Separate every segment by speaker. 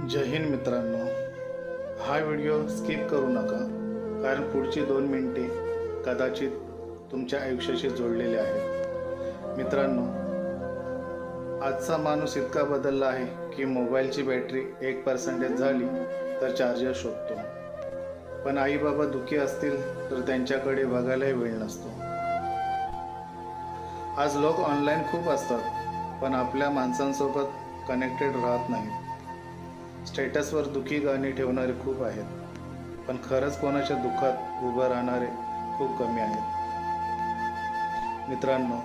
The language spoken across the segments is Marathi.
Speaker 1: जय हिंद मित्रांनो, हा व्हिडिओ स्किप करू नका, कारण पुढची 2 मिनिटे कदाचित तुमच्या आयुष्याशी जोडलेले आहेत. मित्रांनो, आजचा माणूस इतका बदलला आहे की मोबाईलची बॅटरी 1% झाली तर चार्जर शोधतो. पण आई बाबा दुःखी असतील तर त्यांच्याकडे बघायलाही वेळ नसतो. आज लोक ऑनलाईन खूप असतात, पण आपल्या माणसांसोबत कनेक्टेड राहत नाहीत. स्टेटसवर दुःखी गाणी ठेवणारे खूप आहेत, पण खरंच कोणाच्या दुःखात उभं राहणारे खूप कमी आहेत. मित्रांनो,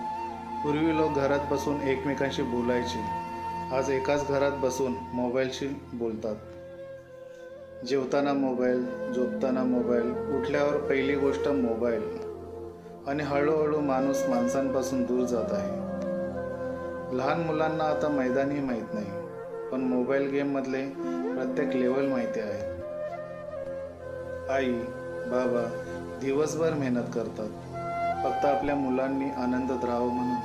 Speaker 1: पूर्वी लोक घरात बसून एकमेकांशी बोलायचे. आज एकाच घरात बसून मोबाईलशी बोलतात. जेवताना मोबाईल, झोपताना मोबाईल, उठल्यावर पहिली गोष्ट मोबाईल. आणि हळूहळू माणूस माणसांपासून दूर जात आहे. लहान मुलांना आता मैदानही माहीत नाही, पण मोबाईल गेममधले प्रत्येक लेवल माहिती आहे. आई बाबा दिवसभर मेहनत करतात, फक्त आपल्या मुलांनी आनंदात राहावं म्हणून.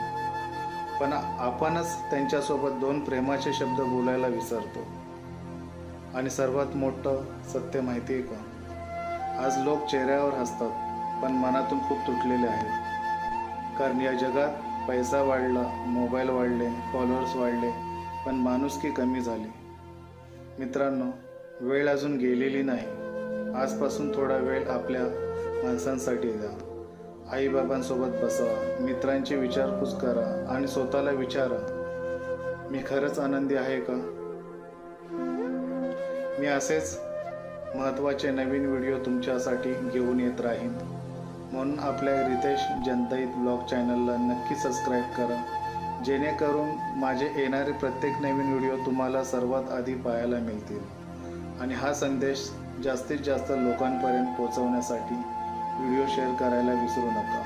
Speaker 1: पण आपणच त्यांच्यासोबत 2 प्रेमाचे शब्द बोलायला विसरतो. आणि सर्वात मोठं सत्य माहिती आहे का? आज लोक चेहऱ्यावर हसतात, पण मनातून खूप तुटलेले आहेत. कारण या जगात पैसा वाढला, मोबाईल वाढले, फॉलोअर्स वाढले, पण माणुसकी कमी झाली. मित्रांनो, वेळ अजून गेलेली नाही. आजपासून थोडा वेळ आपल्या माणसांसाठी द्या. आई बाबांसोबत बसा, मित्रांची विचारपूस करा आणि स्वतःला विचारा, मी खरंच आनंदी आहे का? मी असेच महत्त्वाचे नवीन व्हिडिओ तुमच्यासाठी घेऊन येत राहीन. म्हणून आपल्या रितेश जनताईत ब्लॉग चॅनलला नक्की सबस्क्राईब करा, जेणेकरून माझे येणारे प्रत्येक नवीन व्हिडिओ तुम्हाला सर्वात आधी पाहायला मिळतील. आणि हा संदेश जास्तीत जास्त लोकांपर्यंत पोहोचवण्यासाठी व्हिडिओ शेअर करायला विसरू नका.